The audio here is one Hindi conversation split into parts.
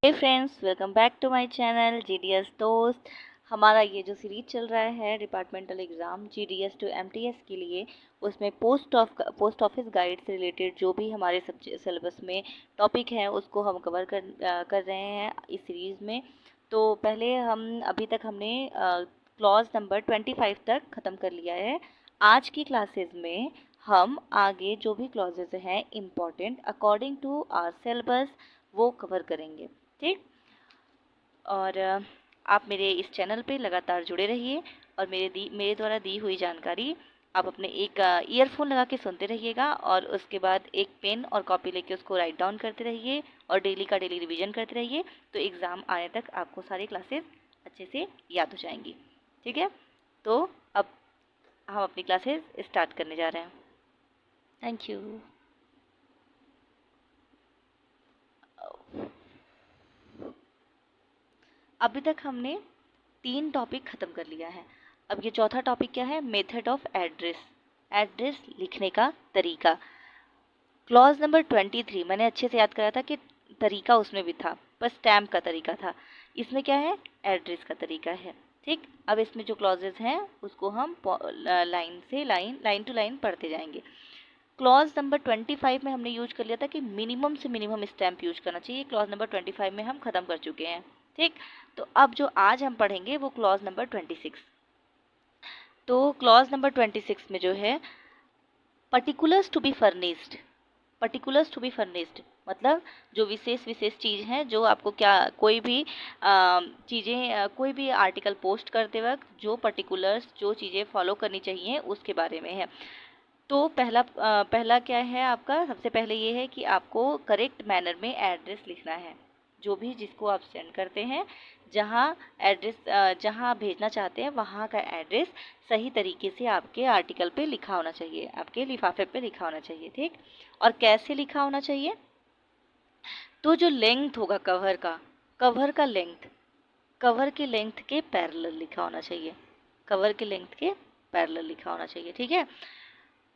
Hey friends, welcome back to my channel GDS दोस्त। हमारा ये जो सीरीज चल रहा है departmental exam GDS to MTS के लिए, उसमें पोस्ट ऑफिस गाइड से रिलेटेड जो भी हमारे सब्जेक्ट सिलेबस में टॉपिक हैं उसको हम कवर कर रहे हैं इस सीरीज़ में। तो पहले अभी तक हमने क्लॉज नंबर 25 तक ख़त्म कर लिया है। आज की क्लासेस में हम आगे जो भी क्लॉजेज हैं important according to our syllabus वो कवर करेंगे। ठीक। और आप मेरे इस चैनल पे लगातार जुड़े रहिए और मेरे द्वारा दी हुई जानकारी आप अपने एक ईयरफोन लगा के सुनते रहिएगा और उसके बाद एक पेन और कॉपी लेके उसको राइट डाउन करते रहिए और डेली का डेली रिवीजन करते रहिए। तो एग्ज़ाम आने तक आपको सारी क्लासेस अच्छे से याद हो जाएंगी। ठीक है, तो अब हम अपनी क्लासेस स्टार्ट करने जा रहे हैं। Thank you. अभी तक हमने 3 टॉपिक ख़त्म कर लिया है। अब ये चौथा टॉपिक क्या है? मेथड ऑफ एड्रेस, एड्रेस लिखने का तरीका। क्लॉज नंबर 23 मैंने अच्छे से याद करा था कि तरीका उसमें भी था, बस स्टैम्प का तरीका था। इसमें क्या है? एड्रेस का तरीका है। ठीक। अब इसमें जो क्लॉजेज हैं उसको हम लाइन टू लाइन पढ़ते जाएंगे। क्लॉज नंबर 25 में हमने यूज कर लिया था कि मिनिमम से मिनिमम स्टैम्प यूज करना चाहिए। क्लॉज नंबर 25 में हम ख़त्म कर चुके हैं। ठीक। तो अब जो आज हम पढ़ेंगे वो क्लॉज नंबर 26। तो क्लॉज नंबर 26 में जो है particulars to be furnished, particulars to be furnished मतलब जो विशेष विशेष चीज़ हैं जो आपको क्या कोई भी चीज़ें कोई भी आर्टिकल पोस्ट करते वक्त जो पर्टिकुलर्स जो चीज़ें फॉलो करनी चाहिए उसके बारे में है। तो पहला क्या है आपका? सबसे पहले ये है कि आपको करेक्ट मैनर में एड्रेस लिखना है। जो भी जिसको आप सेंड करते हैं, जहाँ आप भेजना चाहते हैं वहाँ का एड्रेस सही तरीके से आपके आर्टिकल पे लिखा होना चाहिए, आपके लिफाफे पे लिखा होना चाहिए। ठीक। और कैसे लिखा होना चाहिए? तो जो लेंथ होगा कवर का लेंथ, कवर के लेंथ के पैरेलल लिखा होना चाहिए, कवर के लेंथ के पैरेलल लिखा होना चाहिए। ठीक है।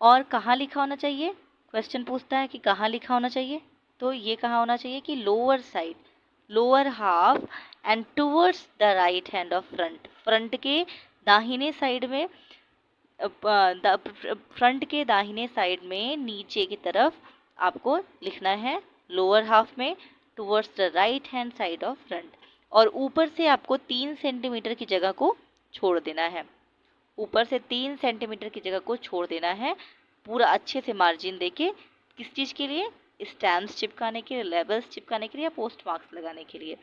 और कहाँ लिखा होना चाहिए? क्वेश्चन पूछता है कि कहाँ लिखा होना चाहिए। तो ये कहाँ होना चाहिए कि lower side, lower half and towards the right hand of front, front के दाहिने साइड में, फ्रंट के दाहिने साइड में नीचे की तरफ आपको लिखना है, लोअर हाफ में towards the right hand side of front. और ऊपर से आपको 3 सेंटीमीटर की जगह को छोड़ देना है, ऊपर से 3 सेंटीमीटर की जगह को छोड़ देना है पूरा अच्छे से मार्जिन देके। किस चीज़ के लिए? स्टैम्प्स चिपकाने के लिए, लेबल्स चिपकाने के लिए या पोस्ट मार्क्स लगाने के लिए।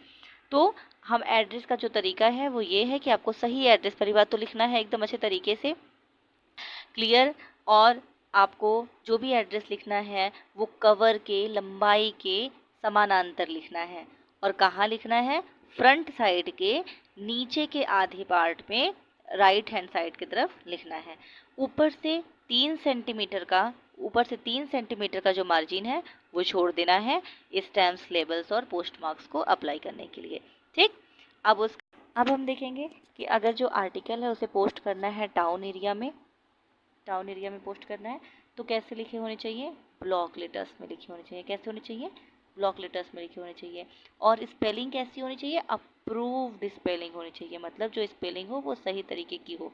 तो हम एड्रेस का जो तरीका है वो ये है कि आपको सही एड्रेस पहली बात तो लिखना है एकदम अच्छे तरीके से, क्लियर। और आपको जो भी एड्रेस लिखना है वो कवर के लंबाई के समानांतर लिखना है। और कहाँ लिखना है? फ्रंट साइड के नीचे के आधे पार्ट में राइट हैंड साइड की तरफ लिखना है। ऊपर से 3 सेंटीमीटर का ऊपर से 3 सेंटीमीटर का जो मार्जिन है वो छोड़ देना है स्टैम्प्स, लेबल्स और पोस्ट मार्क्स को अप्लाई करने के लिए। ठीक। अब हम देखेंगे कि अगर जो आर्टिकल है उसे पोस्ट करना है टाउन एरिया में, टाउन एरिया में पोस्ट करना है तो कैसे लिखे होने चाहिए? ब्लॉक लेटर्स में लिखे होने चाहिए। कैसे होने चाहिए? ब्लॉक लेटर्स में लिखे होने चाहिए। और स्पेलिंग कैसी होनी चाहिए? अप्रूव्ड स्पेलिंग होनी चाहिए, मतलब जो स्पेलिंग हो वो सही तरीके की हो,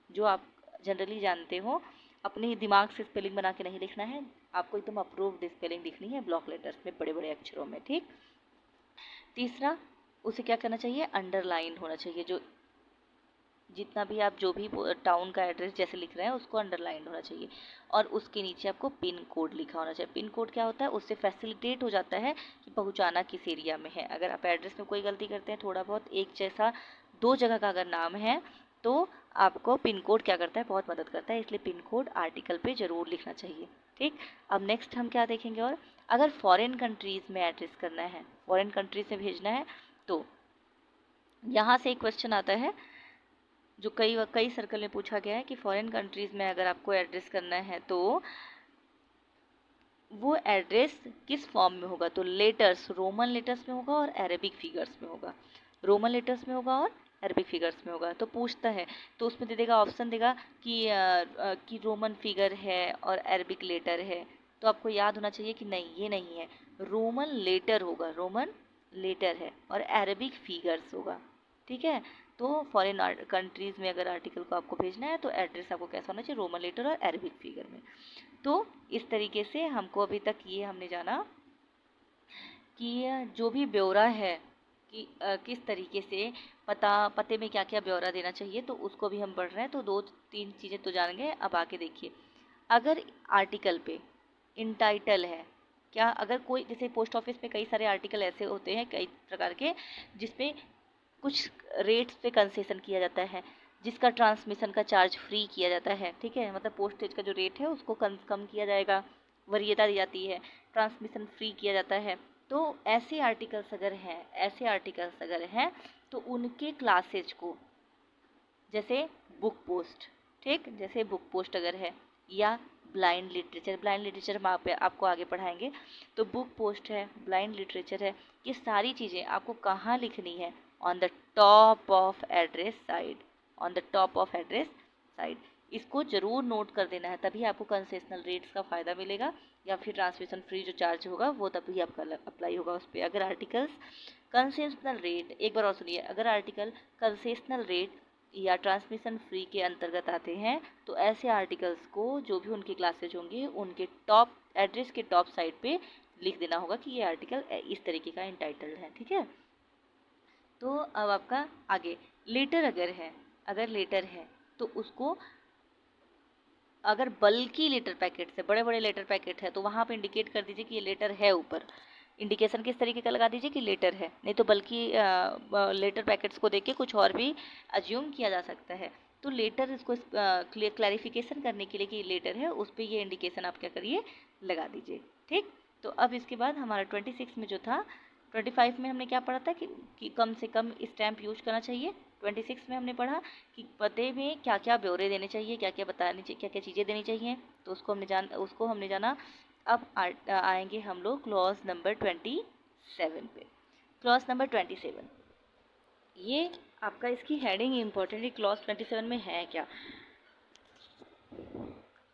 जो आप जनरली जानते हो। अपने ही दिमाग से स्पेलिंग बना के नहीं लिखना है, आपको एकदम अप्रूव्ड स्पेलिंग लिखनी है ब्लॉक लेटर्स में, बड़े बड़े अक्षरों में। ठीक। तीसरा, उसे क्या करना चाहिए? अंडरलाइन होना चाहिए। जो जितना भी आप जो भी टाउन का एड्रेस जैसे लिख रहे हैं उसको अंडरलाइन होना चाहिए। और उसके नीचे आपको पिन कोड लिखा होना चाहिए। पिन कोड क्या होता है? उससे फैसिलिटेट हो जाता है कि पहुंचाना किस एरिया में है। अगर आप एड्रेस में कोई गलती करते हैं, थोड़ा बहुत एक जैसा 2 जगह का अगर नाम है तो आपको पिन कोड क्या करता है? बहुत मदद करता है। इसलिए पिन कोड आर्टिकल पे ज़रूर लिखना चाहिए। ठीक। अब नेक्स्ट हम क्या देखेंगे? और अगर फॉरेन कंट्रीज़ में एड्रेस करना है, फॉरेन कंट्रीज में भेजना है, तो यहाँ से एक क्वेश्चन आता है जो कई सर्कल में पूछा गया है कि फॉरेन कंट्रीज़ में अगर आपको एड्रेस करना है तो वो एड्रेस किस फॉर्म में होगा? तो लेटर्स, रोमन लेटर्स में होगा और अरेबिक फिगर्स में होगा, रोमन लेटर्स में होगा और अरबिक फिगर्स में होगा। तो पूछता है तो उसमें दे देगा, ऑप्शन देगा कि रोमन फिगर है और अरबिक लेटर है। तो आपको याद होना चाहिए कि नहीं, ये नहीं है, रोमन लेटर होगा, रोमन लेटर है और अरेबिक फिगर्स होगा, ठीक है। तो फॉरेन कंट्रीज़ में अगर आर्टिकल को आपको भेजना है तो एड्रेस आपको कैसा होना चाहिए, रोमन लेटर और अरेबिक फिगर में। तो इस तरीके से हमको अभी तक ये हमने जाना कि जो भी ब्यौरा है कि किस तरीके से पते में क्या क्या ब्यौरा देना चाहिए, तो उसको भी हम पढ़ रहे हैं। तो 2-3 चीज़ें तो जान गए। अब आके देखिए, अगर आर्टिकल पे इंटाइटल है, क्या अगर कोई, जैसे पोस्ट ऑफिस में कई सारे आर्टिकल ऐसे होते हैं कई प्रकार के, जिसमें कुछ रेट्स पे कंसेशन किया जाता है, जिसका ट्रांसमिशन का चार्ज फ्री किया जाता है, ठीक है। मतलब पोस्टेज का जो रेट है उसको कम किया जाएगा, वरीयता दी जाती है, ट्रांसमिशन फ्री किया जाता है। तो ऐसे आर्टिकल्स अगर हैं तो उनके क्लासेज को, जैसे बुक पोस्ट, ठीक, जैसे बुक पोस्ट अगर है, या ब्लाइंड लिटरेचर हम आपको आगे पढ़ाएंगे। तो बुक पोस्ट है, ब्लाइंड लिटरेचर है, ये सारी चीज़ें आपको कहाँ लिखनी है, on the top of address side, on the top of address side. इसको ज़रूर नोट कर देना है, तभी आपको कंसेशनल रेट्स का फ़ायदा मिलेगा, या फिर ट्रांसमिशन फ्री जो चार्ज होगा वो तभी आपका अप्लाई होगा उस पर। अगर आर्टिकल्स कंसेशनल रेट, एक बार और सुनिए, अगर आर्टिकल कंसेशनल रेट या ट्रांसमिशन फ्री के अंतर्गत आते हैं तो ऐसे आर्टिकल्स को, जो भी उनकी क्लासेज होंगी, उनके टॉप एड्रेस के टॉप साइड पे लिख देना होगा कि ये आर्टिकल इस तरीके का इंटाइटल्ड है, ठीक है। तो अब आपका आगे लेटर अगर लेटर है तो उसको, अगर बल्कि लेटर पैकेट से, बड़े बड़े लेटर पैकेट है, तो वहाँ पे इंडिकेट कर दीजिए कि ये लेटर है। ऊपर इंडिकेशन किस तरीके का लगा दीजिए कि लेटर है, नहीं तो बल्कि लेटर पैकेट्स को देख के कुछ और भी अज्यूम किया जा सकता है। तो लेटर, इसको क्लैरिफिकेशन करने के लिए कि लेटर है, उस पर ये इंडिकेशन आप क्या करिए, लगा दीजिए, ठीक। तो अब इसके बाद हमारा 26 में जो था, 25 में हमने क्या पढ़ा था कि कम से कम स्टैम्प यूज करना चाहिए। 26 में हमने पढ़ा कि पते में क्या क्या ब्यौरे देने चाहिए, क्या क्या बतानी चाहिए, क्या क्या चीज़ें देनी चाहिए, तो उसको हमने जाना। अब आएंगे हम लोग क्लॉज नंबर 27 पे। क्लॉज नंबर 27, ये आपका, इसकी हेडिंग इंपॉर्टेंट है। क्लॉज 27 में है क्या,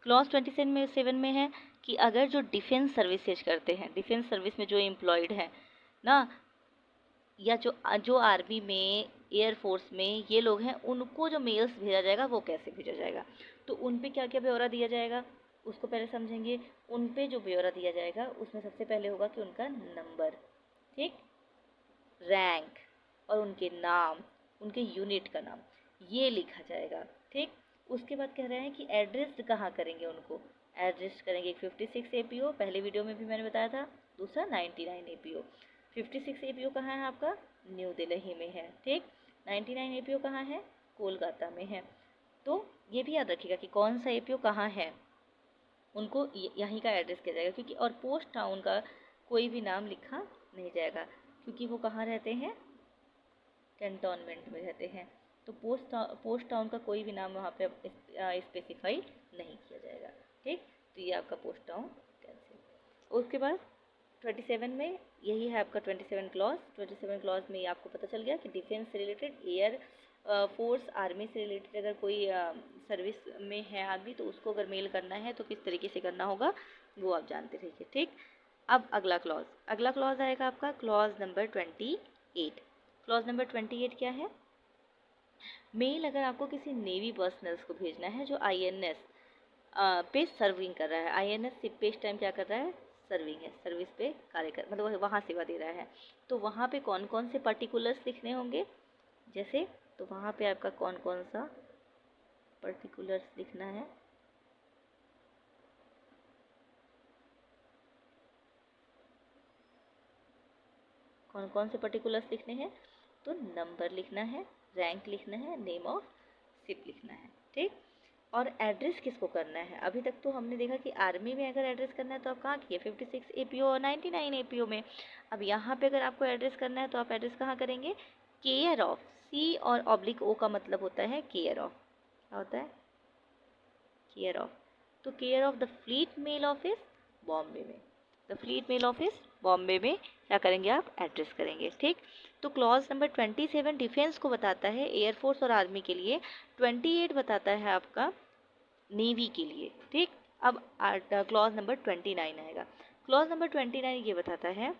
क्लॉज 27 में है कि अगर जो डिफेंस सर्विसेज करते हैं, डिफेंस सर्विस में जो एम्प्लॉयड है ना, या जो आर्मी में, एयरफोर्स में ये लोग हैं, उनको जो मेल्स भेजा जाएगा वो कैसे भेजा जाएगा, तो उन पे क्या क्या ब्यौरा दिया जाएगा उसको पहले समझेंगे। उन पे जो ब्यौरा दिया जाएगा उसमें सबसे पहले होगा कि उनका नंबर, ठीक, रैंक और उनके नाम, उनके यूनिट का नाम, ये लिखा जाएगा, ठीक। उसके बाद कह रहे हैं कि एड्रेस कहाँ करेंगे, उनको एड्रेस करेंगे एक 56 APO, पहले वीडियो में भी मैंने बताया था, दूसरा 99 APO। 56 APO कहाँ है आपका, न्यू दिल्ली में है, ठीक। 99 APO कहाँ है, कोलकाता में है। तो ये भी याद रखिएगा कि कौन सा APO कहाँ है, उनको यहीं का एड्रेस किया जाएगा, क्योंकि और पोस्ट टाउन का कोई भी नाम लिखा नहीं जाएगा, क्योंकि वो कहाँ रहते हैं, कैंटोनमेंट में रहते हैं। तो पोस्ट टाउन का कोई भी नाम वहाँ पे स्पेसिफाई नहीं किया जाएगा, ठीक। तो ये आपका पोस्ट टाउन कैंसिल। उसके बाद 27 में यही है आपका 27 क्लॉज। 27 क्लॉज में ये आपको पता चल गया कि डिफेंस से रिलेटेड, एयर फोर्स, आर्मी से रिलेटेड अगर कोई सर्विस में है आदमी, तो उसको अगर मेल करना है तो किस तरीके से करना होगा वो आप जानते रहिए, ठीक। अब अगला क्लॉज आएगा आपका क्लॉज नंबर 28। क्लॉज नंबर 28 क्या है, मेल अगर आपको किसी नेवी पर्सनल्स को भेजना है जो INS पे सर्विंग कर रहा है, INS शिप पे इस टाइम क्या कर रहा है, सर्विंग है, सर्विस पे कार्य कर, मतलब वहाँ सेवा दे रहा है, तो वहाँ पे कौन कौन से पर्टिकुलर्स लिखने होंगे, जैसे, तो वहाँ पे आपका कौन कौन सा पर्टिकुलर्स लिखना है, कौन कौन से पर्टिकुलर्स लिखने हैं, तो नंबर लिखना है, रैंक लिखना है, नेम ऑफ शिप लिखना है, ठीक। और एड्रेस किसको करना है, अभी तक तो हमने देखा कि आर्मी में अगर एड्रेस करना है तो आप कहाँ किए, 56 APO और 99 APO में। अब यहाँ पे अगर आपको एड्रेस करना है तो आप एड्रेस कहाँ करेंगे, केयर ऑफ, C और /O का मतलब होता है केयर ऑफ, क्या होता है, केयर ऑफ। तो care of the fleet mail office Bombay में, the fleet mail office Bombay में क्या करेंगे आप, एड्रेस करेंगे, ठीक। तो क्लॉज नंबर 27 डिफेंस को बताता है, एयरफोर्स और आर्मी के लिए। 28 बताता है आपका नेवी के लिए, ठीक। अब क्लॉज नंबर 29 आएगा। क्लॉज नंबर 29 ये बताता है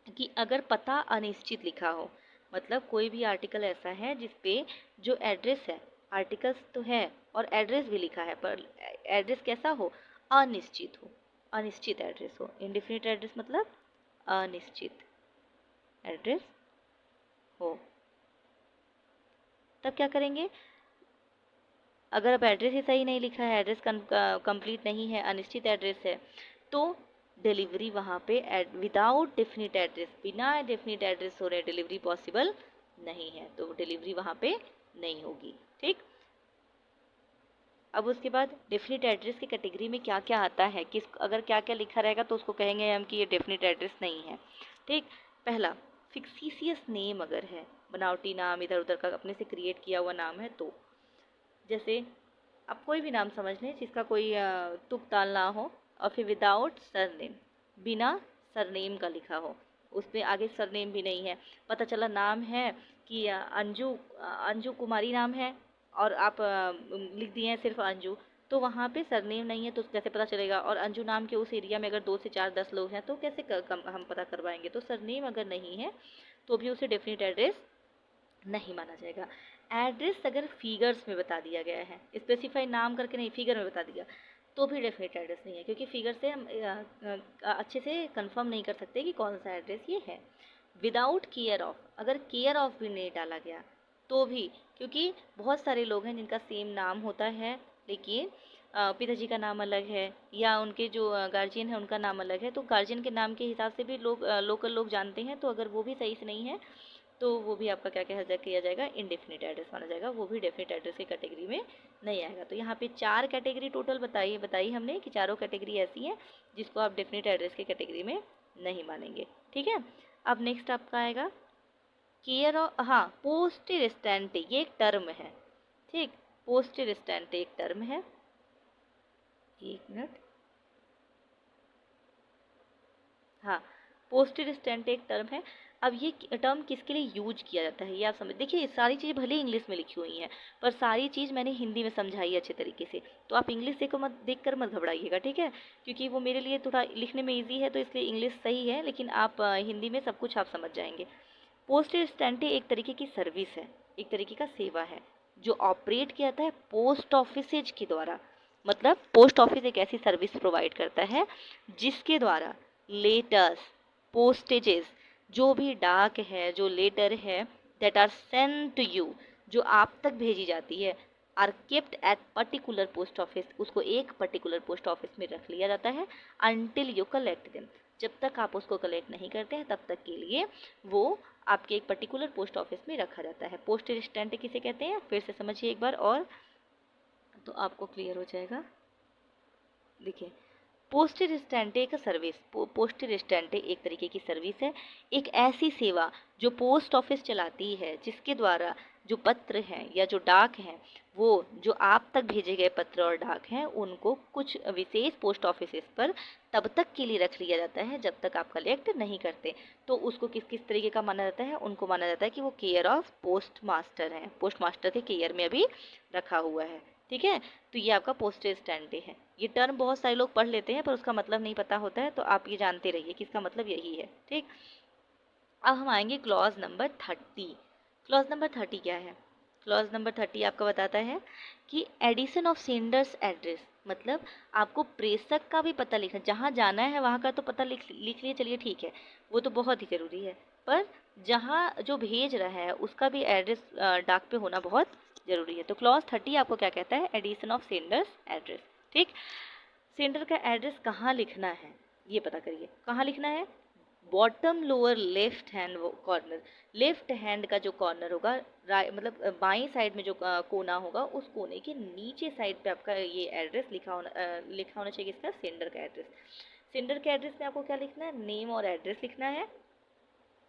कि अगर पता अनिश्चित लिखा हो, मतलब कोई भी आर्टिकल ऐसा है जिस पे जो एड्रेस है, आर्टिकल्स तो है और एड्रेस भी लिखा है, पर एड्रेस कैसा हो, अनिश्चित हो, अनिश्चित एड्रेस हो। इंडेफिनिट एड्रेस मतलब अनिश्चित एड्रेस हो, तब क्या करेंगे, अगर अब एड्रेस ही सही नहीं लिखा है, एड्रेस कंप्लीट नहीं है, अनिश्चित एड्रेस है, तो डिलीवरी वहाँ पे विदाउट डेफिनिट एड्रेस, बिना डेफिनिट एड्रेस हो रहे डिलीवरी पॉसिबल नहीं है, तो डिलीवरी वहाँ पे नहीं होगी। ठीक, अब उसके बाद डेफिनिट एड्रेस की कैटेगरी में क्या क्या आता है, किस अगर क्या क्या लिखा रहेगा तो उसको कहेंगे हम कि ये डेफिनिट एड्रेस नहीं है। ठीक, पहला फिक्सिशियस नेम अगर है, बनावटी नाम, इधर उधर का अपने से क्रिएट किया हुआ नाम है, तो जैसे आप कोई भी नाम समझ लें जिसका कोई तुक ताल ना हो, और फिर विदाउट सरनेम, बिना सरनेम का लिखा हो, उसमें आगे सरनेम भी नहीं है, पता चला नाम है कि अंजू कुमारी नाम है और आप लिख दिए हैं सिर्फ अंजू, तो वहाँ पे सरनेम नहीं है, तो कैसे पता चलेगा, और अंजू नाम के उस एरिया में अगर 2 से 4 10 लोग हैं तो कैसे हम पता करवाएंगे, तो सरनेम अगर नहीं है तो भी उसे डेफिनेट एड्रेस नहीं माना जाएगा। एड्रेस अगर फिगर्स में बता दिया गया है, स्पेसिफाई नाम करके नहीं, फिगर में बता दिया, तो भी डेफिनेट एड्रेस नहीं है, क्योंकि फिगर से हम अच्छे से कंफर्म नहीं कर सकते कि कौन सा एड्रेस ये है। विदाउट केयर ऑफ, अगर केयर ऑफ भी नहीं डाला गया तो भी, क्योंकि बहुत सारे लोग हैं जिनका सेम नाम होता है लेकिन पिताजी का नाम अलग है, या उनके जो गार्जियन है उनका नाम अलग है, तो गार्जियन के नाम के हिसाब से भी लोग लोकल लोग जानते हैं, तो अगर वो भी सही से नहीं है तो वो भी आपका क्या किया जाएगा, इनडेफिनिट एड्रेस माना जाएगा, वो भी डेफिनिट एड्रेस की कैटेगरी में नहीं आएगा। तो यहाँ पे 4 कैटेगरी टोटल बताई हमने कि चारों कैटेगरी ऐसी हैं जिसको आप डेफिनिट एड्रेस की कैटेगरी में नहीं मानेंगे। ठीक है, अब नेक्स्ट आपका आएगा केयर ऑफ, हाँ, पोस्टेड स्टैंटे, ये एक टर्म है। ठीक, पोस्टेड स्टैंटे एक टर्म है, एक मिनट, हाँ, पोस्टेड स्टैंट एक टर्म है। अब ये टर्म किसके लिए यूज किया जाता है ये आप समझ, देखिए ये सारी चीज़ें भले इंग्लिश में लिखी हुई हैं पर सारी चीज़ मैंने हिंदी में समझाई है अच्छे तरीके से, तो आप इंग्लिश देख कर मत घबराइएगा, ठीक है, क्योंकि वो मेरे लिए थोड़ा लिखने में ईजी है तो इसलिए इंग्लिश सही है, लेकिन आप हिंदी में सब कुछ आप समझ जाएंगे। पोस्टेड स्टैंटे एक तरीके की सर्विस है, एक तरीके का सेवा है जो ऑपरेट किया जाता है पोस्ट ऑफिसेज के द्वारा। मतलब पोस्ट ऑफिस एक ऐसी सर्विस प्रोवाइड करता है जिसके द्वारा लेटर्स, पोस्टेजेस, जो भी डाक है, जो लेटर है, that are sent to you, जो आप तक भेजी जाती है, are kept at particular post office, उसको एक पर्टिकुलर पोस्ट ऑफिस में रख लिया जाता है अनटिल यू कलेक्ट देम, जब तक आप उसको कलेक्ट नहीं करते हैं तब तक के लिए वो आपके एक पर्टिकुलर पोस्ट ऑफिस में रखा जाता है। पोस्टेज स्टैंप किसे कहते हैं फिर से समझिए एक बार और, तो आपको क्लियर हो जाएगा। देखिए, पोस्टेज स्टैंप एक सर्विस, पोस्टेज स्टैंप एक तरीके की सर्विस है, एक ऐसी सेवा जो पोस्ट ऑफिस चलाती है जिसके द्वारा जो पत्र हैं या जो डाक हैं, वो जो आप तक भेजे गए पत्र और डाक हैं उनको कुछ विशेष पोस्ट ऑफिस पर तब तक के लिए रख लिया जाता है जब तक आप कलेक्ट नहीं करते। तो उसको किस किस तरीके का माना जाता है, उनको माना जाता है कि वो केयर ऑफ पोस्ट मास्टर है, पोस्ट मास्टर के केयर में अभी रखा हुआ है। ठीक है, तो ये आपका पोस्टेज स्टैंप है। ये टर्म बहुत सारे लोग पढ़ लेते हैं पर उसका मतलब नहीं पता होता है, तो आप ये जानते रहिए कि इसका मतलब यही है। ठीक, अब हम आएंगे क्लॉज नंबर 30। क्लॉज नंबर 30 क्या है? क्लॉज नंबर 30 आपका बताता है कि एडिशन ऑफ सेंडर्स एड्रेस, मतलब आपको प्रेषक का भी पता लिखना, जहाँ जाना है वहाँ का तो पता लिख लिए, चलिए ठीक है, वो तो बहुत ही ज़रूरी है, पर जहाँ जो भेज रहा है उसका भी एड्रेस डाक पे होना बहुत ज़रूरी है। तो क्लॉज 30 आपको क्या कहता है? Addition of sender's address. ठीक, सेंडर का एड्रेस कहाँ लिखना है ये पता करिए, कहाँ लिखना है? Bottom lower left hand corner, left hand का जो कॉर्नर होगा, मतलब बाईं साइड में जो कोना होगा उस कोने के नीचे साइड पे आपका ये एड्रेस लिखा होना चाहिए, इसका सेंडर का एड्रेस। सेंडर के एड्रेस में आपको क्या लिखना है? नेम और एड्रेस लिखना है,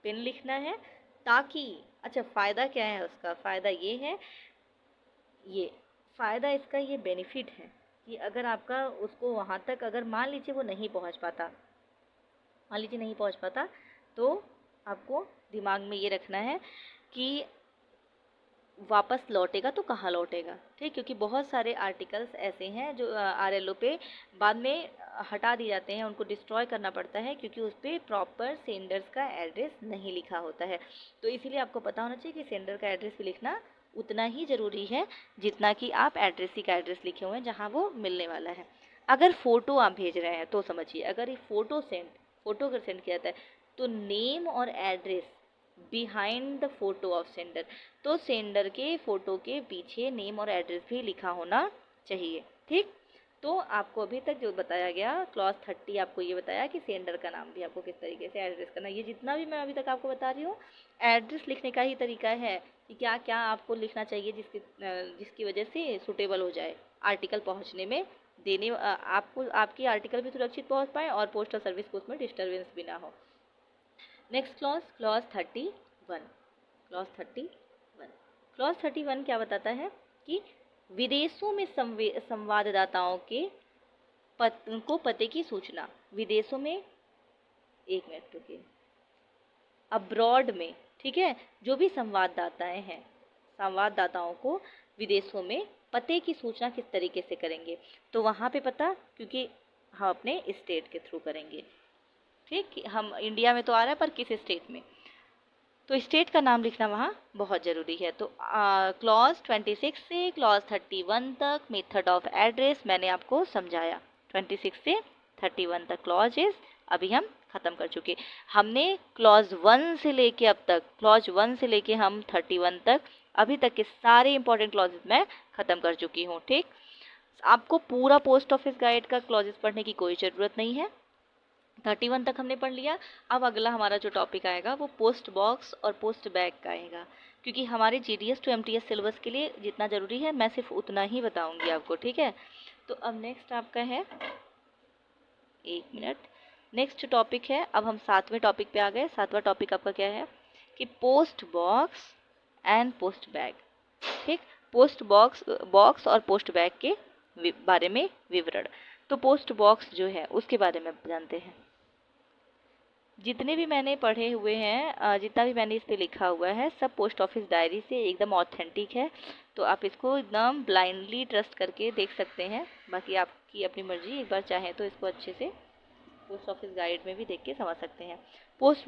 पिन लिखना है, ताकि, अच्छा फ़ायदा क्या है उसका? फ़ायदा ये है, ये फ़ायदा इसका ये बेनिफिट है कि अगर आपका उसको वहाँ तक अगर मान लीजिए वो नहीं पहुँच पाता, मान लीजिए नहीं पहुँच पाता, तो आपको दिमाग में ये रखना है कि वापस लौटेगा तो कहाँ लौटेगा, ठीक। क्योंकि बहुत सारे आर्टिकल्स ऐसे हैं जो आरएलओ पे बाद में हटा दिए जाते हैं, उनको डिस्ट्रॉय करना पड़ता है क्योंकि उस पर प्रॉपर सेंडर्स का एड्रेस नहीं लिखा होता है। तो इसीलिए आपको पता होना चाहिए कि सेंडर का एड्रेस भी लिखना उतना ही ज़रूरी है जितना कि आप एड्रेसी का एड्रेस लिखे हुए हैं जहाँ वो मिलने वाला है। अगर फ़ोटो आप भेज रहे हैं तो समझिए, अगर ये फ़ोटो अगर सेंड किया जाता है तो नेम और address behind the photo of sender, तो सेंडर के फ़ोटो के पीछे नेम और एड्रेस भी लिखा होना चाहिए, ठीक। तो आपको अभी तक जो बताया गया क्लॉज 30 आपको ये बताया कि सेंडर का नाम भी आपको किस तरीके से एड्रेस करना है। ये जितना भी मैं अभी तक आपको बता रही हूँ एड्रेस लिखने का ही तरीका है कि क्या क्या आपको लिखना चाहिए जिसकी वजह से सूटेबल हो जाए आर्टिकल पहुँचने में, देने आपको आपकी आर्टिकल भी सुरक्षित पहुँच पाए और पोस्टल सर्विस को उसमें डिस्टर्बेंस भी ना हो। Next clause 31। क्लॉज 31 क्या बताता है कि विदेशों में संवाददाताओं के पते की सूचना, विदेशों में, एक मिनट रुकिए, अब्रॉड में, ठीक है, जो भी संवाददाताओं को विदेशों में पते की सूचना किस तरीके से करेंगे, तो वहाँ पे पता, क्योंकि हम अपने स्टेट के थ्रू करेंगे, ठीक। हम इंडिया में तो आ रहा है पर किस स्टेट में, तो स्टेट का नाम लिखना वहाँ बहुत ज़रूरी है। तो क्लॉज 26 से क्लॉज 31 तक मेथड ऑफ एड्रेस मैंने आपको समझाया। 26 से 31 तक क्लॉजेस अभी हम ख़त्म कर चुके। हमने क्लॉज 1 से लेके अब तक, क्लॉज 1 से लेके हम 31 तक अभी तक के सारे इंपॉर्टेंट क्लॉजेस मैं ख़त्म कर चुकी हूँ, ठीक। आपको पूरा पोस्ट ऑफिस गाइड का क्लॉजेस पढ़ने की कोई ज़रूरत नहीं है। 31 तक हमने पढ़ लिया। अब अगला हमारा जो टॉपिक आएगा वो पोस्ट बॉक्स और पोस्ट बैग का आएगा, क्योंकि हमारे जीडीएस टू एमटीएस सिलेबस के लिए जितना ज़रूरी है मैं सिर्फ उतना ही बताऊंगी आपको, ठीक है। तो अब नेक्स्ट आपका है, एक मिनट, नेक्स्ट टॉपिक है, अब हम 7वें टॉपिक पे आ गए। 7वां टॉपिक आपका क्या है कि post box and post bag, ठीक। पोस्ट बॉक्स और पोस्ट बैग के बारे में विवरण। तो पोस्ट बॉक्स जो है उसके बारे में जानते हैं। जितने भी मैंने पढ़े हुए हैं, जितना भी मैंने इस पे लिखा हुआ है सब पोस्ट ऑफिस डायरी से एकदम ऑथेंटिक है, तो आप इसको एकदम ब्लाइंडली ट्रस्ट करके देख सकते हैं। बाकी आपकी अपनी मर्जी, एक बार चाहें तो इसको अच्छे से पोस्ट ऑफिस गाइड में भी देख के समझ सकते हैं। पोस्ट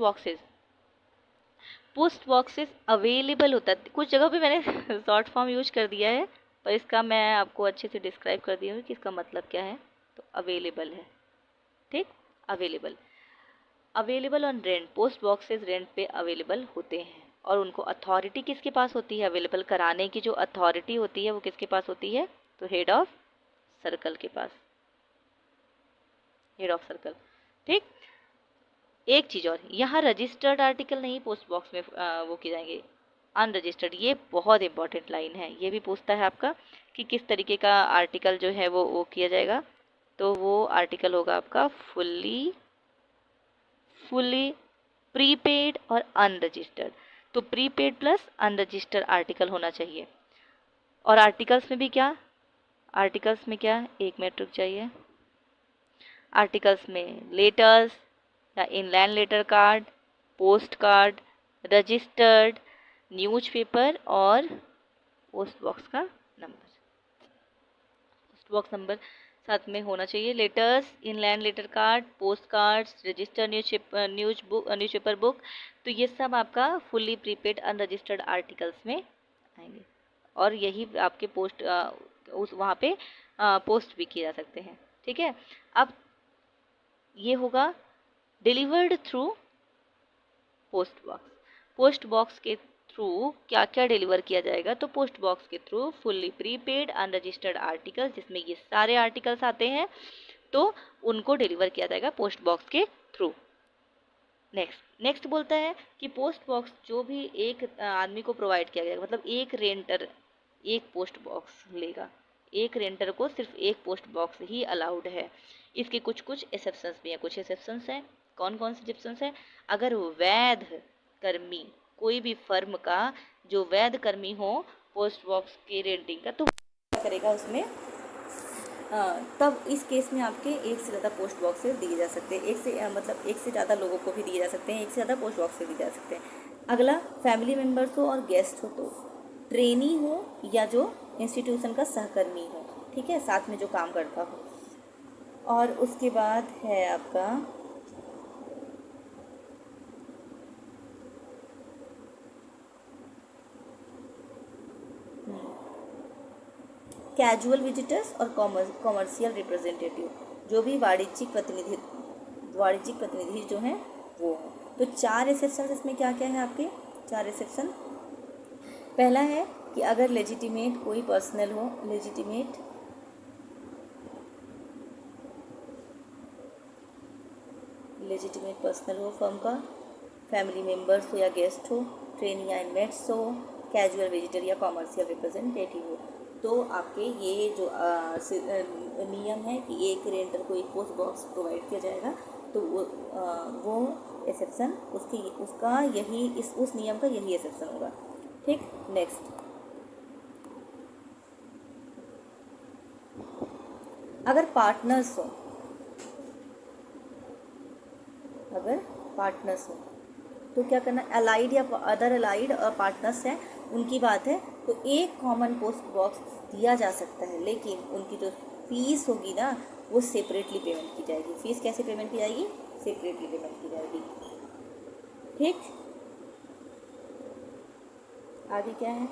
बॉक्सेस अवेलेबल होता है, कुछ जगह पे मैंने शॉर्ट फॉर्म यूज कर दिया है, पर इसका मैं आपको अच्छे से डिस्क्राइब कर दी हूँ कि इसका मतलब क्या है। तो अवेलेबल है, ठीक, available on rent, post boxes rent पे अवेलेबल होते हैं और उनको अथॉरिटी किसके पास होती है, अवेलेबल कराने की जो अथॉरिटी होती है वो किसके पास होती है, तो हेड ऑफ सर्कल के पास, हेड ऑफ सर्कल, ठीक। एक चीज़ और, यहाँ रजिस्टर्ड आर्टिकल नहीं पोस्ट बॉक्स में वो किए जाएंगे, अनरजिस्टर्ड। ये बहुत इंपॉर्टेंट लाइन है, ये भी पूछता है आपका कि किस तरीके का आर्टिकल जो है वो किया जाएगा। तो वो आर्टिकल होगा आपका फुल्ली प्रीपेड और अनरजिस्टर्ड। तो प्रीपेड प्लस अनरजिस्टर्ड आर्टिकल होना चाहिए। और आर्टिकल्स में क्या, एक मिनट रुक जाइए, आर्टिकल्स में लेटर्स या inland letter card, post card, registered, newspaper और पोस्ट बॉक्स का नंबर, पोस्ट बॉक्स नंबर साथ में होना चाहिए। Letters, inland letter card, post cards, register newspaper book, तो ये सब आपका फुल्ली प्रीपेड अनरजिस्टर्ड आर्टिकल्स में आएंगे और यही आपके पोस्ट उस वहाँ पे पोस्ट भी किए जा सकते हैं, ठीक है। अब ये होगा डिलीवर्ड थ्रू पोस्ट बॉक्स के थ्रू क्या क्या डिलीवर किया जाएगा, तो पोस्ट बॉक्स के through fully prepaid unregistered articles, जिसमें ये सारे आर्टिकल्स आते हैं, तो उनको डिलीवर किया जाएगा पोस्ट बॉक्स के थ्रू। नेक्स्ट बोलता है कि पोस्ट बॉक्स जो भी एक आदमी को प्रोवाइड किया जाएगा, मतलब एक रेंटर एक पोस्ट बॉक्स लेगा, एक रेंटर को सिर्फ एक पोस्ट बॉक्स ही अलाउड है। इसके कुछ एक्सेप्शंस भी हैं, कुछ एक्सेप्शंस हैं। कौन कौन से एक्सेप्शंस हैं, अगर वैध कर्मी, कोई भी फर्म का जो वैध कर्मी हो पोस्ट बॉक्स के रेंटिंग का, तो क्या करेगा उसमें, तब इस केस में आपके एक से ज़्यादा पोस्ट बॉक्सेस दिए जा सकते हैं, एक से ज़्यादा लोगों को भी दिए जा सकते हैं, एक से ज़्यादा पोस्ट बॉक्सेस दिए जा सकते हैं। अगला फैमिली मेम्बर्स हो और गेस्ट हो तो ट्रेनी हो या जो इंस्टीट्यूशन का सहकर्मी हो, ठीक है, साथ में जो काम करता हो। और उसके बाद है आपका कैजुअल विजिटर्स और कॉमर्शियल रिप्रेजेंटेटिव, जो भी वाणिज्यिक प्रतिनिधि जो हैं वो हैं। तो 4 एक्सेप्शन इसमें क्या क्या है आपके, 4 एक्सेप्शन। पहला है कि अगर लेजिटिमेट कोई पर्सनल हो, लेजिटिमेट पर्सनल हो, फर्म का फैमिली मेम्बर्स हो या गेस्ट हो, ट्रेनी या इनमेट्स हो, कैजुअल विजिटर या कॉमर्शियल रिप्रेजेंटेटिव हो। तो आपके ये जो नियम है कि एक रेंटर को एक पोस्ट बॉक्स प्रोवाइड किया जाएगा, तो वो एक्सेप्शन उसका यही उस नियम का यही एक्सेप्शन होगा, ठीक। नेक्स्ट, अगर पार्टनर्स हो, तो क्या करना, अलाइड या अदर अलाइड पार्टनर्स हैं उनकी बात है, तो एक कॉमन पोस्ट बॉक्स दिया जा सकता है, लेकिन उनकी जो फीस होगी ना वो सेपरेटली पेमेंट की जाएगी। फीस कैसे पेमेंट की जाएगी, सेपरेटली पेमेंट की जाएगी, ठीक। आगे क्या है,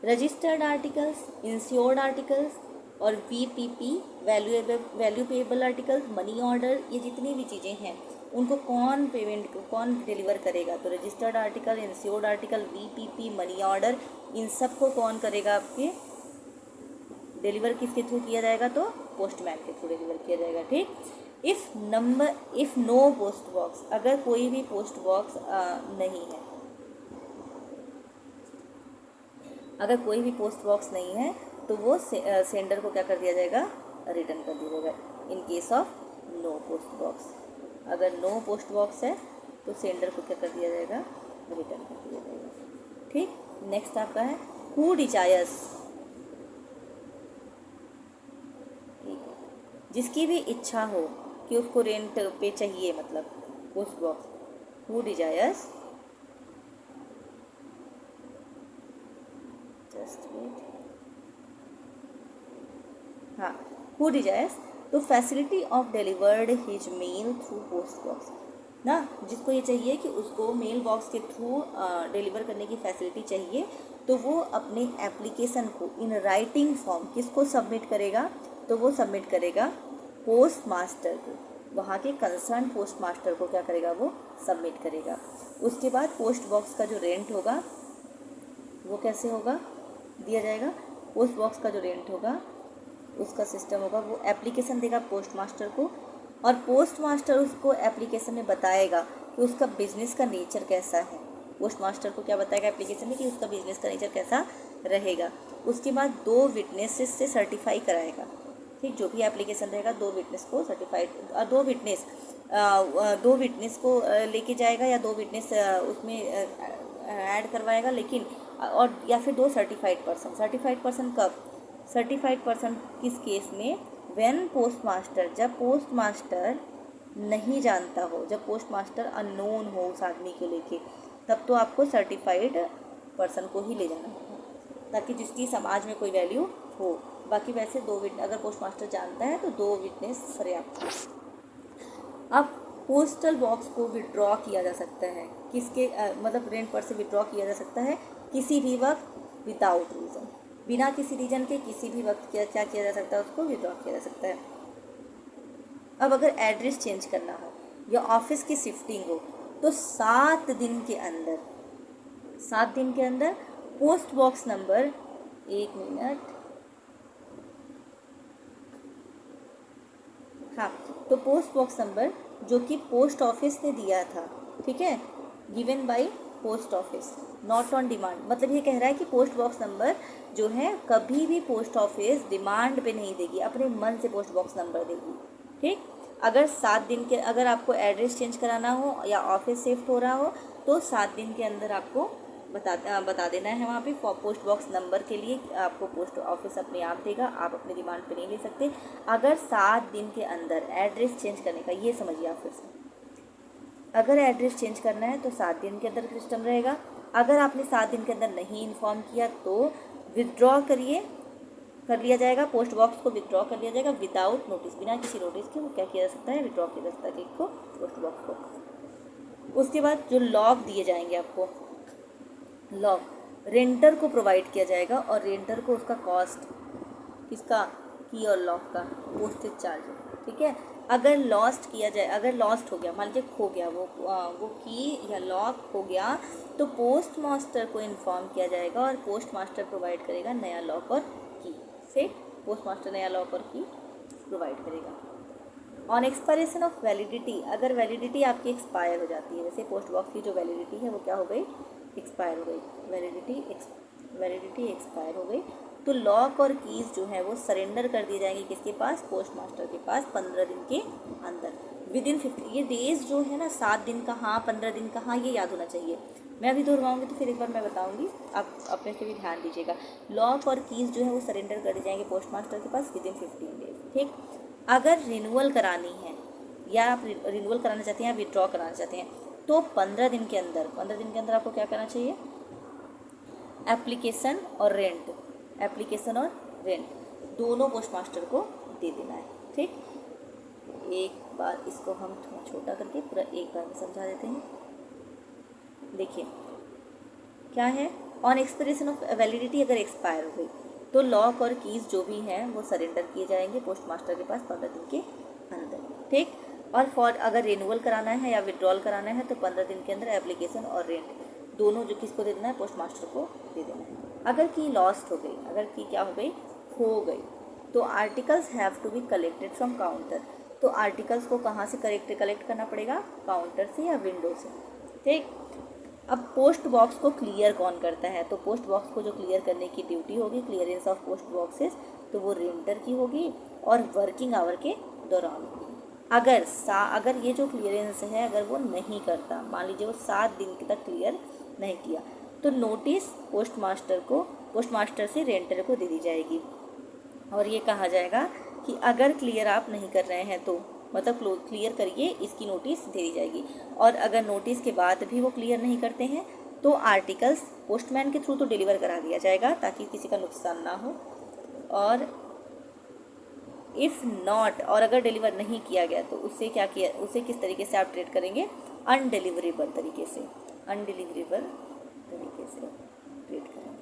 रजिस्टर्ड आर्टिकल्स, इंश्योर्ड आर्टिकल्स और VPP value payable articles, money order, ये जितनी भी चीज़ें हैं उनको कौन डिलीवर करेगा, तो registered article, insured article, VPP, money order, इन सब को कौन करेगा, आपके डिलीवर किसके थ्रू किया जाएगा, तो पोस्टमैन के थ्रू डिलीवर किया जाएगा, ठीक। इफ़ नो पोस्ट बॉक्स, अगर कोई भी पोस्ट बॉक्स नहीं है, अगर कोई भी पोस्ट बॉक्स नहीं है तो वो सेंडर को क्या कर दिया जाएगा, रिटर्न कर दिया जाएगा। In case of no post box, अगर नो पोस्ट बॉक्स है तो सेंडर को क्या कर दिया जाएगा, रिटर्न कर दिया जाएगा, ठीक। नेक्स्ट आपका है हु डिजायर्स, जिसकी भी इच्छा हो कि उसको रेंट पे चाहिए, मतलब पोस्ट बॉक्स, हु डिजायर्स, हाँ, हु डिजायर्स तो facility of delivered his mail through post box ना, जिसको ये चाहिए कि उसको मेल बॉक्स के थ्रू डिलीवर करने की फैसिलिटी चाहिए, तो वो अपने एप्लीकेशन को इन राइटिंग फॉर्म किसको सबमिट करेगा, तो वो सबमिट करेगा पोस्ट मास्टर को, वहाँ के कंसर्न पोस्ट मास्टर को क्या करेगा, वो सबमिट करेगा। उसके बाद पोस्ट बॉक्स का जो रेंट होगा वो कैसे होगा, दिया जाएगा। पोस्ट बॉक्स का जो रेंट होगा उसका सिस्टम होगा, वो एप्लीकेशन देगा पोस्ट मास्टर को, और पोस्ट मास्टर उसको एप्लीकेशन में बताएगा कि उसका बिजनेस का नेचर कैसा है। पोस्ट मास्टर को क्या बताएगा एप्लीकेशन में कि उसका बिजनेस का नेचर कैसा रहेगा। उसके बाद 2 विटनेसेस से सर्टिफाई कराएगा, ठीक। जो भी एप्लीकेशन रहेगा 2 विटनेस को सर्टिफाइड, 2 विटनेस को लेके जाएगा, या 2 विटनेस उसमें ऐड करवाएगा, लेकिन और या फिर 2 सर्टिफाइड पर्सन कब, सर्टिफाइड पर्सन किस केस में, व्हेन पोस्ट मास्टर, जब पोस्ट मास्टर नहीं जानता हो, जब पोस्ट मास्टर अननोन हो उस आदमी को लेके, तब तो आपको सर्टिफाइड पर्सन को ही ले जाना होगा, ताकि जिसकी समाज में कोई वैल्यू हो। बाकी वैसे 2 विटनेस, अगर पोस्ट मास्टर जानता है तो 2 विटनेस पर्याप्त। अब पोस्टल बॉक्स को विड्रॉ किया जा सकता है, किसके मतलब रेंट पर से विड्रॉ किया जा सकता है किसी भी वक्त, विदाउट रीज़न, बिना किसी रीज़न के किसी भी वक्त क्या किया जा सकता है, उसको विड्रॉ किया जा सकता है। अब अगर एड्रेस चेंज करना हो या ऑफिस की शिफ्टिंग हो, तो 7 दिन के अंदर पोस्ट बॉक्स नंबर, 1 मिनट, हाँ, तो पोस्ट बॉक्स नंबर जो कि पोस्ट ऑफिस ने दिया था, ठीक है, given by post office, not on demand, मतलब ये कह रहा है कि पोस्ट बॉक्स नंबर जो है कभी भी पोस्ट ऑफिस डिमांड पे नहीं देगी, अपने मन से पोस्ट बॉक्स नंबर देगी, ठीक। अगर 7 दिन के, अगर आपको एड्रेस चेंज कराना हो या ऑफिस शिफ्ट हो रहा हो, तो 7 दिन के अंदर आपको बता देना है वहाँ पे। पोस्ट बॉक्स नंबर के लिए आपको पोस्ट ऑफिस अपने आप देगा, आप अपने डिमांड पे नहीं ले सकते। अगर 7 दिन के अंदर एड्रेस चेंज करने का, ये समझिए आप फिर से, अगर एड्रेस चेंज करना है तो 7 दिन के अंदर सिस्टम रहेगा, अगर आपने 7 दिन के अंदर नहीं इन्फॉर्म किया तो विदड्रॉ कर लिया जाएगा, पोस्ट बॉक्स को विदड्रॉ कर लिया जाएगा विदाउट नोटिस, बिना किसी नोटिस के वो क्या किया जा सकता है, विदड्रॉ किया जा सकता है चेक को, पोस्ट बॉक्स को। उसके बाद जो लॉक दिए जाएंगे आपको, लॉक रेंटर को प्रोवाइड किया जाएगा और रेंटर को उसका कॉस्ट, किसका, की और लॉक का पोस्टेज चार्ज, ठीक है। अगर लॉस्ट किया जाए, अगर लॉस्ट हो गया, मान लीजिए खो गया वो की या लॉक हो गया, तो पोस्ट मास्टर को इन्फॉर्म किया जाएगा और पोस्ट मास्टर प्रोवाइड करेगा नया लॉक और की से, पोस्ट मास्टर नया लॉक और की प्रोवाइड करेगा। ऑन एक्सपायरेशन ऑफ वैलिडिटी, अगर वैलिडिटी आपकी एक्सपायर हो जाती है, जैसे पोस्ट बॉक्स की जो वैलिडिटी है वो क्या हो गई, एक्सपायर हो गई, वैलिडिटी एक्सपायर हो गई, तो लॉक और कीज़ जो है वो सरेंडर कर दिए जाएंगे किसके पास, पोस्ट मास्टर के पास 15 दिन के अंदर, विद इन 50। ये डेज जो है ना, 7 दिन का हाँ, 15 दिन का हाँ, ये याद होना चाहिए। मैं अभी दोहराऊंगी तो फिर एक बार मैं बताऊंगी, आप अपने से भी ध्यान दीजिएगा। लॉक और कीज़ जो है वो सरेंडर कर दिए जाएंगे पोस्ट मास्टर के पास विद इन 15 डेज, ठीक। अगर रिन्यूअल करानी है या आप रिन्यूअल कराना चाहते हैं या विड्रॉ कराना चाहते हैं तो 15 दिन के अंदर आपको क्या करना चाहिए, एप्लीकेशन और रेंट दोनों पोस्ट मास्टर को दे देना है, ठीक। एक बार इसको हम थोड़ा छोटा करके पूरा एक बार में समझा देते हैं। देखिए क्या है, ऑन एक्सपायरेशन ऑफ वैलिडिटी, अगर एक्सपायर हो गई तो लॉक और कीज़ जो भी हैं वो सरेंडर किए जाएंगे पोस्ट मास्टर के पास 15 दिन के अंदर, ठीक। और फॉर अगर रिन्यूअल कराना है या विड्रॉल कराना है तो 15 दिन के अंदर एप्लीकेशन और रेंट दोनों जो किसको दे देना है, पोस्ट मास्टर को दे देना है। अगर की लॉस्ट हो गई, अगर की क्या हो गई, खो गई, तो articles have to be collected from counter, तो आर्टिकल्स को कहाँ से कलेक्ट करना पड़ेगा, काउंटर से या विंडो से, ठीक। अब पोस्ट बॉक्स को क्लियर कौन करता है, तो पोस्ट बॉक्स को जो क्लियर करने की ड्यूटी होगी, क्लियरेंस ऑफ पोस्ट बॉक्सेस, तो वो रेंटर की होगी और वर्किंग आवर के दौरान होगी। अगर ये जो क्लियरेंस है अगर वो नहीं करता, मान लीजिए वो 7 दिन तक क्लियर नहीं किया, तो नोटिस पोस्ट मास्टर से रेंटर को दे दी जाएगी और ये कहा जाएगा कि अगर क्लियर आप नहीं कर रहे हैं तो मतलब क्लियर करिए, इसकी नोटिस दे दी जाएगी। और अगर नोटिस के बाद भी वो क्लियर नहीं करते हैं तो आर्टिकल्स पोस्टमैन के थ्रू तो डिलीवर करा दिया जाएगा ताकि किसी का नुकसान ना हो, और इफ़ नॉट, और अगर डिलीवर नहीं किया गया तो उसे किस तरीके से आप ट्रीट करेंगे, अनडिलीवरेबल तरीके से ट्रीट करेंगे।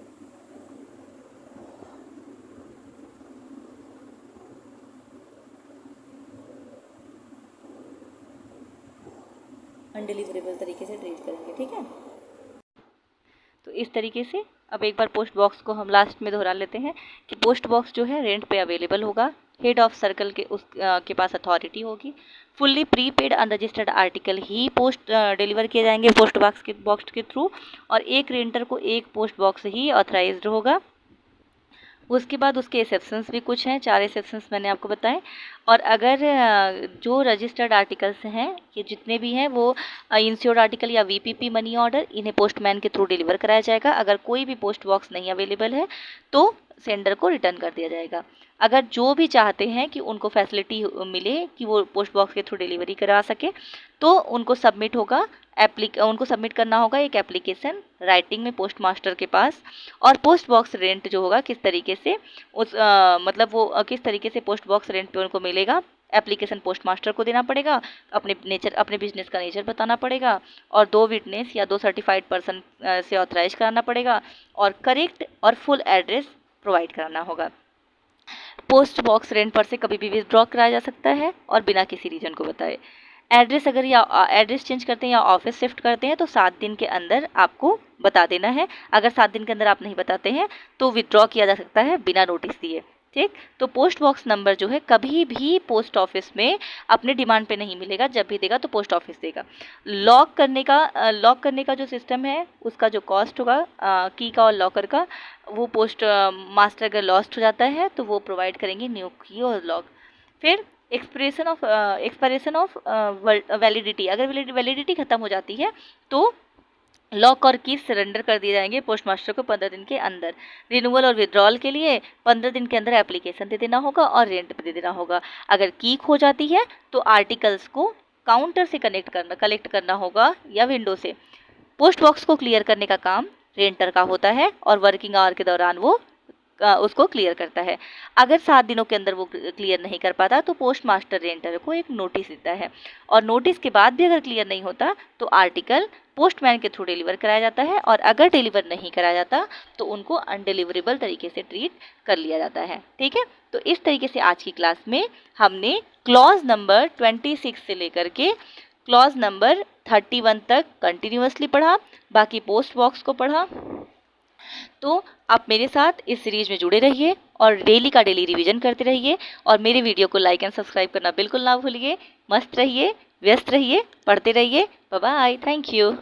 अनडिलीवरेबल तरीके से ट्रीट करेंगे, ठीक है। तो इस तरीके से अब एक बार पोस्ट बॉक्स को हम लास्ट में दोहरा लेते हैं कि पोस्ट बॉक्स जो है रेंट पे अवेलेबल होगा, हेड ऑफ सर्कल के पास अथॉरिटी होगी, फुल्ली प्रीपेड अनरजिस्टर्ड आर्टिकल ही पोस्ट डिलीवर किए जाएंगे पोस्ट बॉक्स के थ्रू, और एक रेंटर को एक पोस्ट बॉक्स ही ऑथराइज्ड होगा। उसके बाद उसके एक्सेप्शंस भी कुछ हैं, 4 एक्सेप्शंस मैंने आपको बताए। और अगर जो रजिस्टर्ड आर्टिकल्स हैं ये जितने भी हैं वो इंश्योर्ड आर्टिकल या वीपीपी मनी ऑर्डर, इन्हें पोस्टमैन के थ्रू डिलीवर कराया जाएगा। अगर कोई भी पोस्ट बॉक्स नहीं अवेलेबल है तो सेंडर को रिटर्न कर दिया जाएगा। अगर जो भी चाहते हैं कि उनको फैसिलिटी मिले कि वो पोस्ट बॉक्स के थ्रू डिलीवरी करा सके तो उनको सबमिट करना होगा एक एप्लीकेशन राइटिंग में पोस्ट मास्टर के पास। और पोस्ट बॉक्स रेंट जो होगा किस तरीके से किस तरीके से पोस्ट बॉक्स रेंट पे उनको मिलेगा, एप्लीकेशन पोस्ट मास्टर को देना पड़ेगा, अपने बिजनेस का नेचर बताना पड़ेगा, और 2 विटनेस या 2 सर्टिफाइड पर्सन से ऑथराइज कराना पड़ेगा, और करेक्ट और फुल एड्रेस प्रोवाइड कराना होगा। पोस्ट बॉक्स रेंट पर से कभी भी विथड्रॉ कराया जा सकता है और बिना किसी रीजन को बताए। एड्रेस एड्रेस चेंज करते हैं या ऑफिस शिफ्ट करते हैं तो 7 दिन के अंदर आपको बता देना है। अगर 7 दिन के अंदर आप नहीं बताते हैं तो विथड्रॉ किया जा सकता है बिना नोटिस दिए, ठीक। तो पोस्ट बॉक्स नंबर जो है कभी भी पोस्ट ऑफिस में अपने डिमांड पे नहीं मिलेगा, जब भी देगा तो पोस्ट ऑफिस देगा। लॉक करने का जो सिस्टम है उसका जो कॉस्ट होगा की का और लॉकर का, वो पोस्ट मास्टर अगर लॉस्ट हो जाता है तो वो प्रोवाइड करेंगे न्यू की और लॉक। फिर एक्सपायरेशन ऑफ वैलिडिटी, अगर वैलिडिटी ख़त्म हो जाती है तो लॉक और की सरेंडर कर दिए जाएंगे पोस्ट मास्टर को 15 दिन के अंदर। रिन्यूअल और विड्रॉल के लिए 15 दिन के अंदर एप्लीकेशन दे देना होगा और रेंट पे दे देना होगा। अगर की खो जाती है तो आर्टिकल्स को काउंटर से कलेक्ट करना होगा या विंडो से। पोस्ट बॉक्स को क्लियर करने का काम रेंटर का होता है और वर्किंग आवर के दौरान वो उसको क्लियर करता है। अगर 7 दिनों के अंदर वो क्लियर नहीं कर पाता तो पोस्ट मास्टर रेंटर को एक नोटिस देता है, और नोटिस के बाद भी अगर क्लियर नहीं होता तो आर्टिकल पोस्टमैन के थ्रू डिलीवर कराया जाता है, और अगर डिलीवर नहीं कराया जाता तो उनको अनडिलीवरेबल तरीके से ट्रीट कर लिया जाता है। ठीक है, तो इस तरीके से आज की क्लास में हमने क्लॉज नंबर 26 से लेकर के क्लॉज नंबर 31 तक कंटिन्यूअसली पढ़ा, बाकी पोस्ट बॉक्स को पढ़ा। तो आप मेरे साथ इस सीरीज में जुड़े रहिए और डेली का डेली रिवीजन करते रहिए, और मेरे वीडियो को लाइक एंड सब्सक्राइब करना बिल्कुल ना भूलिए। मस्त रहिए, व्यस्त रहिए, पढ़ते रहिए। Bye bye, thank you.